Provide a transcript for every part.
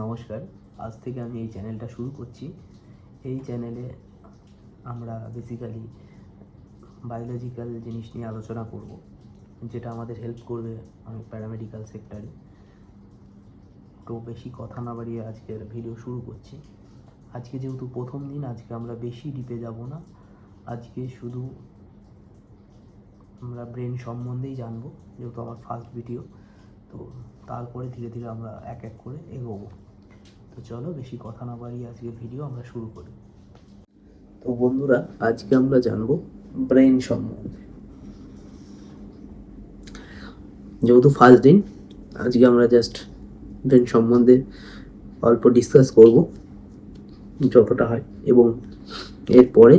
নমস্কার। আজ থেকে আমি এই চ্যানেলটা শুরু করছি। এই চ্যানেলে আমরা বেসিক্যালি বায়োলজিক্যাল জিনিস নিয়ে আলোচনা করব, যেটা আমাদের হেল্প করবে অনেক প্যারামেডিক্যাল সেক্টরে। তো বেশি কথা না বাড়িয়ে আজকের ভিডিও শুরু করছি। আজকে যেহেতু প্রথম দিন, আজকে আমরা বেশি ডিপে যাব না। আজকে শুধু আমরা ব্রেন সম্বন্ধেই জানবো, যেহেতু আমার ফার্স্ট ভিডিও। তো তারপরে ধীরে ধীরে আমরা এক এক করে এগোবো। তো চলো বেশি কথা না বাড়িয়ে আজকে ভিডিও আমরা শুরু করি। তো বন্ধুরা, আজকে আমরা জানবো ব্রেন সম্বন্ধে। যেহেতু ফার্স্ট দিন, আজকে আমরা জাস্ট ব্রেন সম্বন্ধে অল্প ডিসকাস করব যতটা হয়, এবং এরপরে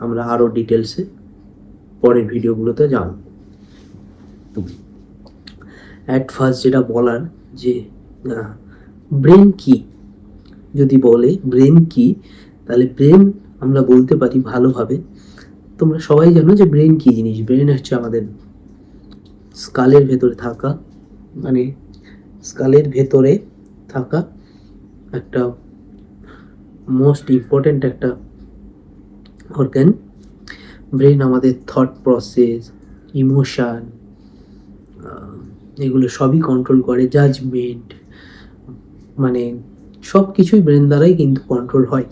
আমরা আরও ডিটেলসে পরের ভিডিওগুলোতে জানব। অ্যাট ফার্স্ট যেটা বলার, যে ব্রেন কি, যদি বলে ব্রেন কি, তাহলে ব্রেন আমরা বলতে পারি ভালোভাবে। তোমরা সবাই জানো যে ব্রেন কি জিনিস। ব্রেন হচ্ছে আমাদের স্কালের ভেতরে থাকা, মানে স্কালের ভেতরে থাকা একটা মোস্ট ইম্পর্ট্যান্ট একটা অর্গান। ব্রেন আমাদের থট প্রসেস, ইমোশান, এগুলো সবই কন্ট্রোল করে। জাজমেন্ট, মানে সব কিছুই ব্রেন দ্বারাই কিন্তু কন্ট্রোল হয়।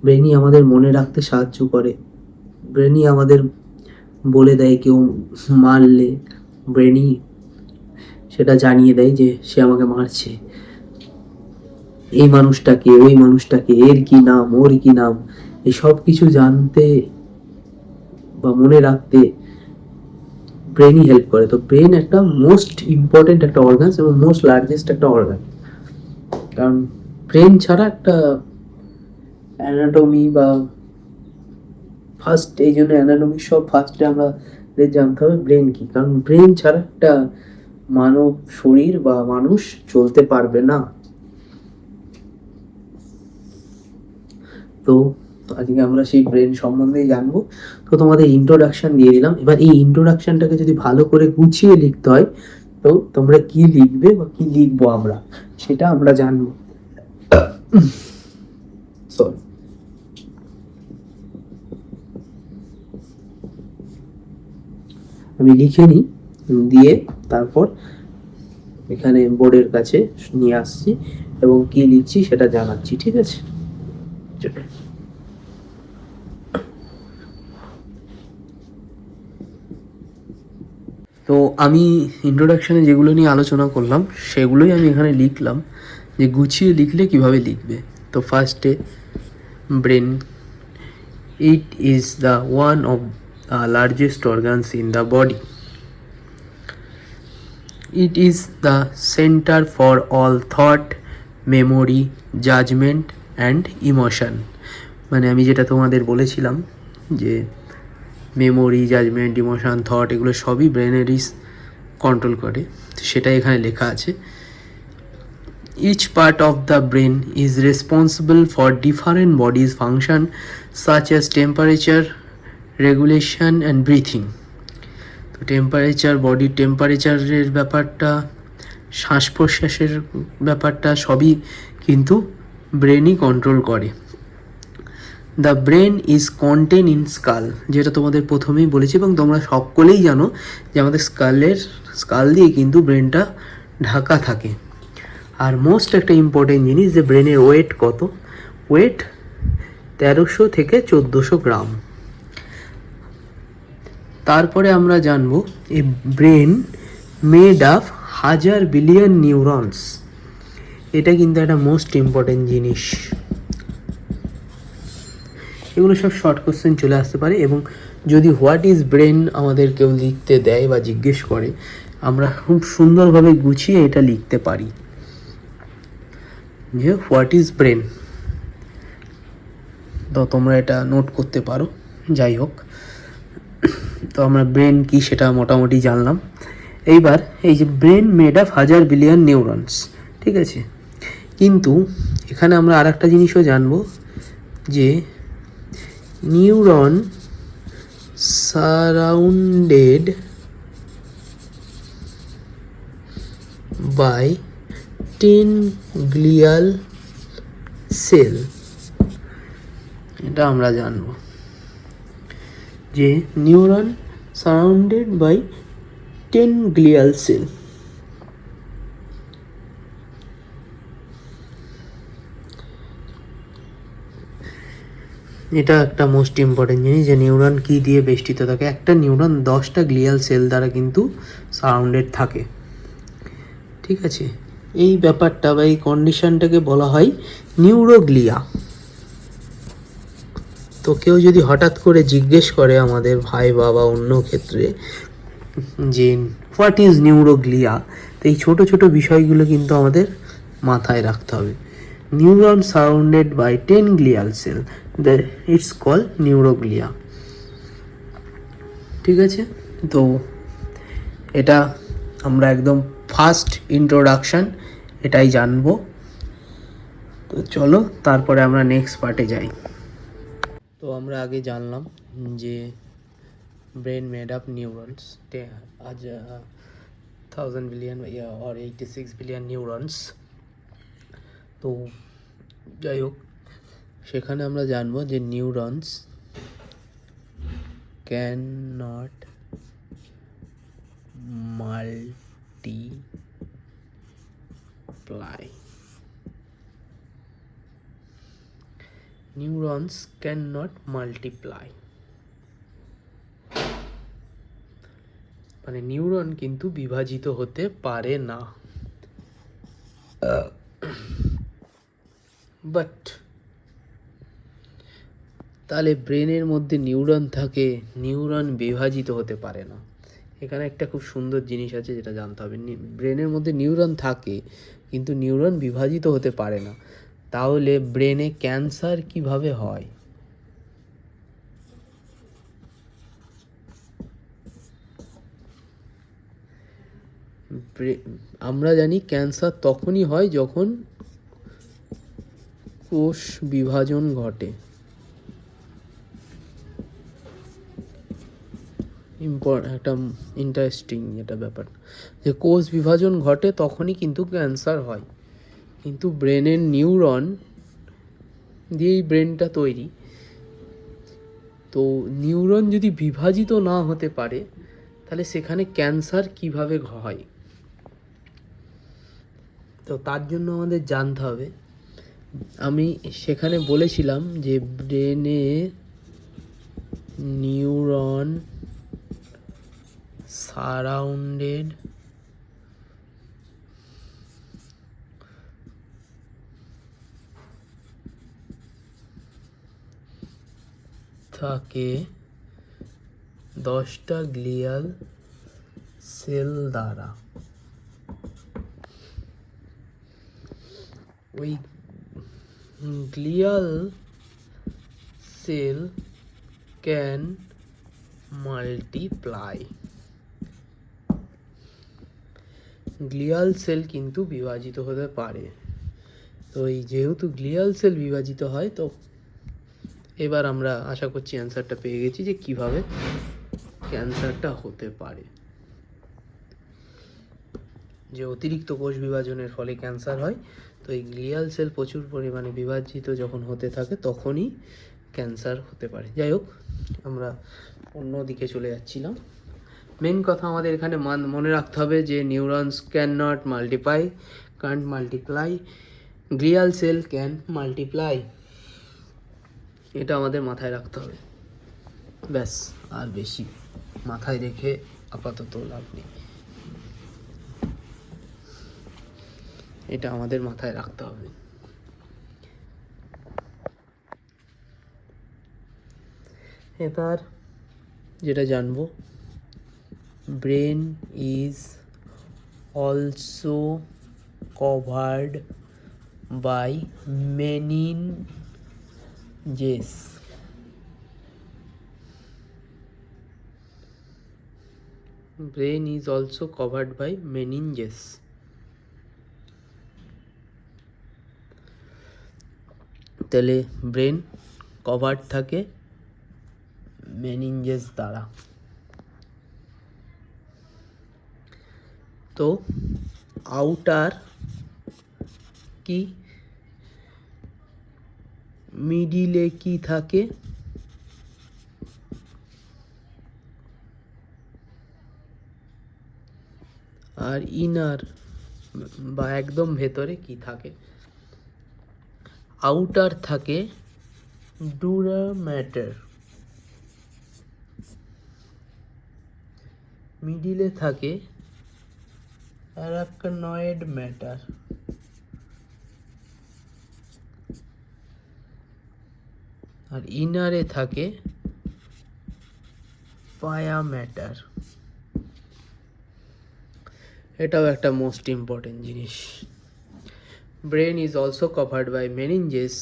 ব্রেনই আমাদের মনে রাখতে সাহায্য করে। ব্রেনই আমাদের বলে দেয় কেউ মারলে, ব্রেনই সেটা জানিয়ে দেয় যে সে আমাকে মারছে। এই মানুষটাকে, ওই মানুষটাকে, এর কি নাম, ওর কি নাম, এই সব কিছু জানতে বা মনে রাখতে ব্রেনই হেল্প করে। তো ব্রেন একটা মোস্ট ইম্পর্টেন্ট একটা অর্গান এবং মোস্ট লার্জেস্ট একটা অর্গান। কারণ ব্রেন ছাড়া একটা অ্যানাটমি বা ফার্স্ট, এই জন্য অ্যানাটমি সব ফার্স্টে আমাদের জানতে হবে ব্রেন কি। কারণ ব্রেন ছাড়া একটা মানব শরীর বা মানুষ চলতে পারবে না। তো আজকে আমরা সেই ব্রেন সম্বন্ধেই জানবো। তো তোমাদের ইন্ট্রোডাকশন দিয়ে দিলাম। এবার এই ইন্ট্রোডাকশনটাকে যদি ভালো করে গুছিয়ে লিখতে হয়, তো তোমরা কি লিখবে বা কি লিখবো আমরা, সেটা আমরা জানবো। সরি, আমি লিখে নিই, দিয়ে তারপর এখানে বোর্ডের কাছে নিয়ে আসছি এবং কি লিখছি সেটা জানাচ্ছি, ঠিক আছে? তো আমি ইন্ট্রোডাকশনে যেগুলো নিয়ে আলোচনা করলাম সেগুলোই আমি এখানে লিখলাম, যে গুছিয়ে লিখলে কিভাবে লিখবে। তো ফার্স্টে brain, it is the one of the largest organs in the body. It is the centre for all thought, memory, judgement and emotion. মানে আমি যেটা তোমাদের বলেছিলাম যে মেমোরি, জাজমেন্ট, ইমোশন, থট, এগুলো সবই ব্রেনেরই কন্ট্রোল করে, সেটা এখানে লেখা আছে। Each part of the brain is responsible for different bodies function such as temperature regulation and breathing. তো টেম্পারেচার, বডির টেম্পারেচারের ব্যাপারটা, শ্বাস প্রশ্বাসের ব্যাপারটা সবই কিন্তু ব্রেনই কন্ট্রোল করে। The brain is contained in skull, যেটা তোমাদের প্রথমেই বলেছি এবং তোমরা সকলেই জানো যে আমাদের স্কাল দিয়ে কিন্তু ব্রেনটা ঢাকা থাকে। আর মোস্ট একটা ইম্পর্টেন্ট জিনিস, যে ব্রেনের ওয়েট কত, ওয়েট 1300 থেকে 1400 গ্রাম। তারপরে আমরা জানবো এই brain made of 1000 billion neurons. এটা কিন্তু একটা মোস্ট ইম্পর্টেন্ট জিনিস। এগুলো সব শর্ট কোশ্চেন চলে আসতে পারে, এবং যদি হোয়াট ইজ ব্রেন আমাদের কেউ লিখতে দেয় বা জিজ্ঞেস করে, আমরা খুব সুন্দরভাবে গুছিয়ে এটা লিখতে পারি যে হোয়াট ইজ ব্রেন। তো তোমরা এটা নোট করতে পারো। যাই হোক, তো আমরা ব্রেন কি সেটা মোটামুটি জানলাম। এইবার এই যে brain made of 1000 billion neurons, ঠিক আছে, কিন্তু এখানে আমরা আর একটা জিনিসও জানবো, যে neuron surrounded by 10 glial cell, এটা আমরা জানবো যে neuron surrounded by 10 glial cell. এটা একটা মোস্ট ইম্পর্টেন্ট জিনিস যে নিউরন কি দিয়ে বেষ্টিত থাকে। একটা নিউরন 10টা গ্লিয়াল সেল দ্বারা কিন্তু সারাউন্ডেড থাকে, ঠিক আছে। এই ব্যাপারটা বা এই কন্ডিশনটাকে বলা হয় নিউরোগ্লিয়া। তো কেউ যদি হঠাৎ করে জিজ্ঞেস করে আমাদের ভাই বাবা অন্য ক্ষেত্রে যে হোয়াট ইজ নিউরোগ্লিয়া, তো এই ছোটো ছোটো বিষয়গুলো কিন্তু আমাদের মাথায় রাখতে হবে। Neuron surrounded by 10 glial cell, it's call neuroglia, ঠিক আছে। তো এটা আমরা একদম ফার্স্ট ইন্ট্রোডাকশান এটাই জানবো। তো চলো তারপরে আমরা নেক্সট পার্টে যাই। তো আমরা আগে জানলাম যে ব্রেন মেড আপ নিউরনস, আজ 1000 বিলিয়ন or 86 বিলিয়ন নিউরনস। তো যাই হোক, সেখানে আমরা জানবো যে neurons cannot multiply. Neurons cannot multiply মানে নিউরন কিন্তু বিভাজিত হতে পারে না। বাট তাহলে ব্রেনের মধ্যে নিউরন থাকে, নিউরন বিভাজিত হতে পারে না। এখানে একটা খুব সুন্দর জিনিস আছে যেটা জানতে হবে। ব্রেনের মধ্যে নিউরন থাকে কিন্তু নিউরন বিভাজিত হতে পারে না। তাহলে ব্রেনে ক্যান্সার কিভাবে হয়? আমরা জানি ক্যান্সার তখনই হয় যখন কোষ বিভাজন ঘটে। একটা ইন্টারেস্টিং এটা ব্যাপার যে কোষ বিভাজন ঘটে তখনই কিন্তু ক্যান্সার হয়। কিন্তু ব্রেনের নিউরন দিয়েই ব্রেনটা তৈরি। তো নিউরন যদি বিভাজিত না হতে পারে তাহলে সেখানে ক্যান্সার কিভাবে হয়? তো তার জন্য আমাদের জানতে হবে, আমি সেখানে বলেছিলাম যে ব্রেনে নিউরন সারাউন্ডেড থাকে 10টা গ্লিয়াল সেল দ্বারা। ওই glial cell can multiply. Glial cell কিন্তু বিভাজিত হতে পারে। তো এই যেহেতু গ্লিয়াল সেল বিভাজিত হয়, তো এবার আমরা আশা করছি অ্যান্সারটা পেয়ে গেছি যে কিভাবে ক্যান্সারটা হতে পারে। যে অতিরিক্ত কোষ বিভাজনের ফলে ক্যান্সার হয়, তো এই গ্লিয়াল সেল প্রচুর পরিমাণে বিভাজিত যখন হতে থাকে তখনই ক্যান্সার হতে পারে। যাই হোক, আমরা অন্য দিকে চলে যাচ্ছিলাম। মেন কথা আমাদের এখানে মনে রাখতে হবে যে neurons cannot multiply, glial cell can multiply. এটা আমাদের মাথায় রাখতে হবে, ব্যাস। আর বেশি মাথায় রেখে আপাতত লাভ নেই, এটা আমাদের মাথায় রাখতে হবে। এবার যেটা জানবো, brain is also covered by meninges. Brain is also covered by meninges. তাহলে ব্রেন কভার্ড থাকে মেনিনজেস দ্বারা। তো আউটার কি মিডিলে কি থাকে? আর ইনার বা একদম ভেতরে কি থাকে? আউটার থাকে ডুরা ম্যাটার, মিডিলে থাকে অ্যারাকনয়েড ম্যাটার, আর ইনারে থাকে পায়া ম্যাটার। এটাও একটা মোস্ট ইম্পর্টেন্ট জিনিস। Brain is also covered by meninges,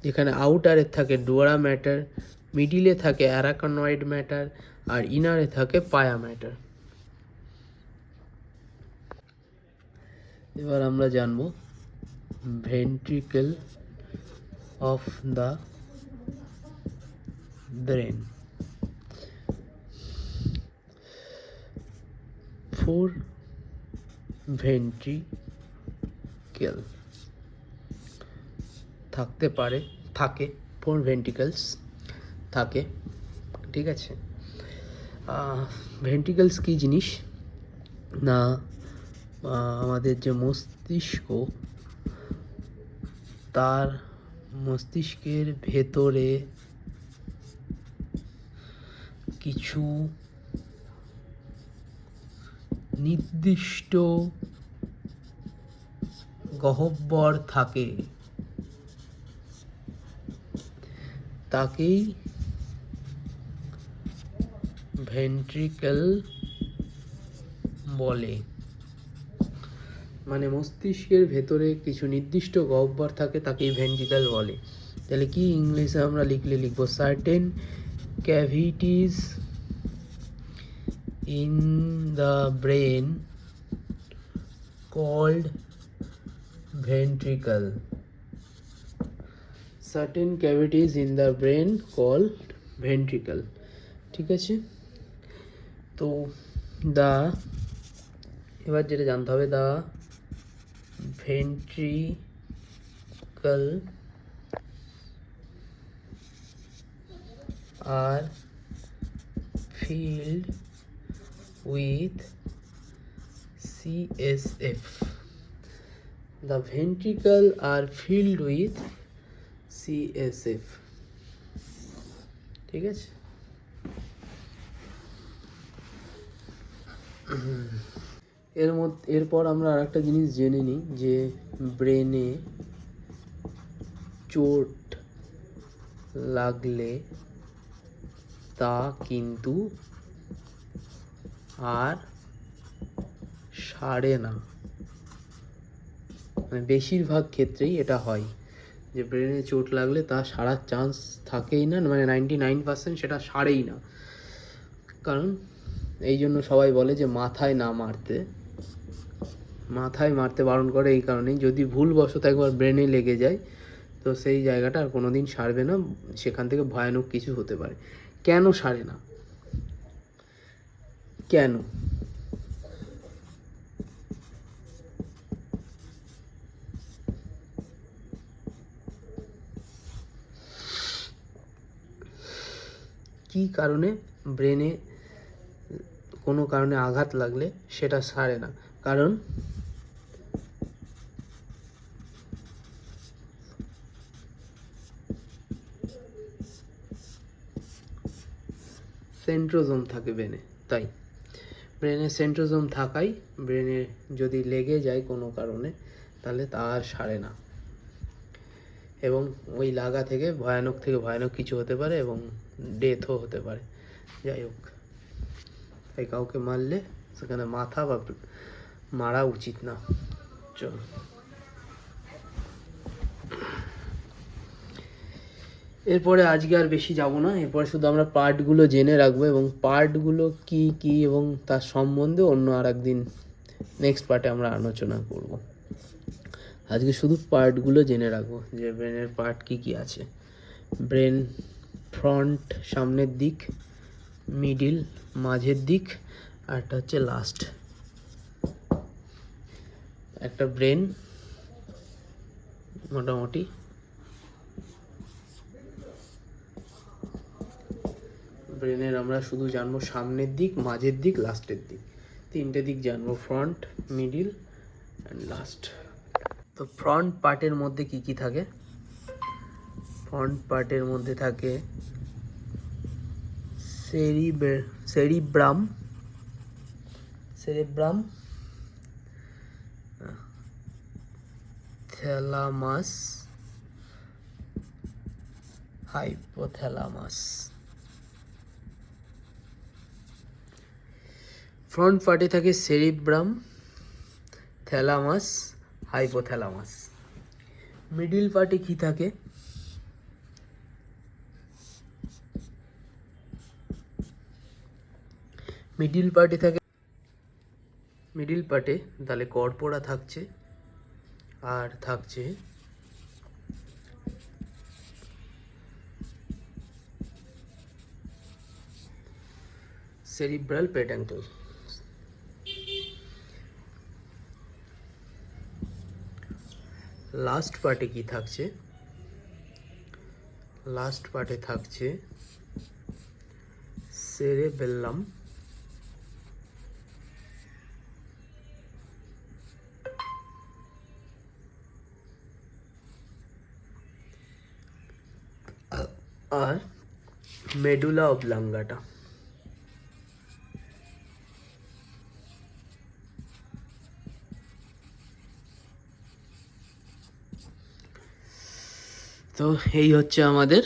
যেখানে আউটারে থাকে ডোরা ম্যাটার, মিডিলে থাকে অ্যারাকনয়েড ম্যাটার, আর ইনারে থাকে পায়া ম্যাটার। এবার আমরা জানব ventricle of the brain. 4 ventricle থাকতে পারে, থাকে 4 ভেন্ট্রিকলস থাকে, ঠিক আছে। ভেন্ট্রিকলস কি জিনিস না, আমাদের যে মস্তিষ্ক, তার মস্তিষ্কের ভেতরে কিছু নির্দিষ্ট গহ্বর থাকে, তাকেই ভেন্ট্রিকল বলে। মানে মস্তিষ্কের ভেতরে কিছু নির্দিষ্ট গহ্বর থাকে, তাকেই ভেন্ট্রিকল বলে। তাহলে কি ইংলিশে আমরা লিখবো certain cavities in the brain called ventricle. Certain cavities in the brain called ventricle. ঠিক আছে। তো এবার যেটা জানতে হবে, the ventricle are filled with CSF. The ventricle are filled with CSF. ঠিক আছে। এরপর আমরা আরেকটা জিনিস জেনে নিই, যে ব্রেনে চোট লাগলে তা কিন্তু আর সারে না। মানে বেশিরভাগ ক্ষেত্রেই এটা হয় যে ব্রেনে চোট লাগলে তা সারার চান্স থাকেই না, মানে 99% সেটা সারেই না। কারণ এই জন্য সবাই বলে যে মাথায় মারতে বারণ করে এই কারণেই, যদি ভুলবশত একবার ব্রেনে লেগে যায় তো সেই জায়গাটা আর কোনো দিন সারবে না, সেখান থেকে ভয়ানক কিছু হতে পারে। কেন সারে না? কেন? কি কারণে ব্রেনে কোনো কারণে আঘাত লাগলে সেটা সারে না? কারণ সেন্ট্রোজোম থাকে ব্রেনে, তাই ব্রেনে সেন্ট্রোজোম থাকাই ব্রেনে যদি লেগে যায় কোনো কারণে তাহলে তা আর সারে না, এবং ওই লাগা থেকে ভয়ানক কিছু হতে পারে এবং ডেথও হতে পারে। যাই হোক, তাই কাউকে মারলে সেখানে মাথা বা মারা উচিত না। চল, এরপরে আজকে আর বেশি যাব না, এরপরে শুধু আমরা পার্টগুলো জেনে রাখবো, এবং পার্টগুলো কি কি এবং তার সম্বন্ধে অন্য আর একদিন নেক্সট পার্টে আমরা আলোচনা করব। আজকে শুধু পার্টগুলো জেনে রাখবো, যে ব্রেনের পার্ট কি কি আছে। ব্রেন ফ্রন্ট সামনের দিক, মিডিল মাঝের দিক, আর একটা হচ্ছে লাস্ট। একটা ব্রেন মোটামুটি ব্রেনের আমরা শুধু জানবো সামনের দিক, মাঝের দিক, লাস্টের দিক, তিনটে দিক জানবো, ফ্রন্ট, মিডিল অ্যান্ড লাস্ট। তো ফ্রন্ট পার্টের মধ্যে কি কি থাকে? ফ্রন্ট পার্টের মধ্যে থাকে সেরিব্রাম, থ্যালামাস, হাইপোথ্যালামাস। ফ্রন্ট পার্টে থাকে সেরিব্রাম, থ্যালামাস, হাইপোথ্যালামাস। মিডিল পার্টে কি থাকে? মিডিল পার্টে তাহলে কর্পোরা থাকছে, আর থাকছে সেরিব্রাল পেডান্কল। লাস্ট পার্টে কি থাকছে? লাস্ট পার্টে থাকছে সেরেবেল্লাম, আর মেডুলা অবলাঙ্গাটা। তো এই হচ্ছে আমাদের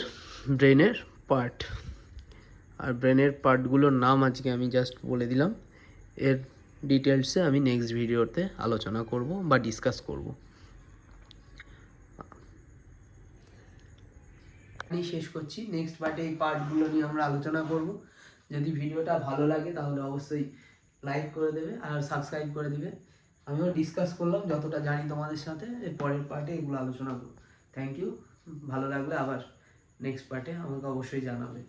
ব্রেনের পার্ট। আর ব্রেনের পার্টগুলোর নাম আজকে আমি জাস্ট বলে দিলাম, এর ডিটেলসে আমি নেক্সট ভিডিওতে আলোচনা করব বা ডিসকাস করব। আমি শেষ করছি, নেক্সট পার্টে এই পার্টগুলো নিয়ে আমরা আলোচনা করব। যদি ভিডিওটা ভালো লাগে তাহলে অবশ্যই লাইক করে দেবে আর সাবস্ক্রাইব করে দিবে। আমিও ডিসকাস করলাম যতটা জানি তোমাদের সাথে, এর পরের পার্টে এগুলো আলোচনা করব। Thank you. ভালো লাগলে আবার নেক্সট পার্টে আমাকে অবশ্যই জানাবে।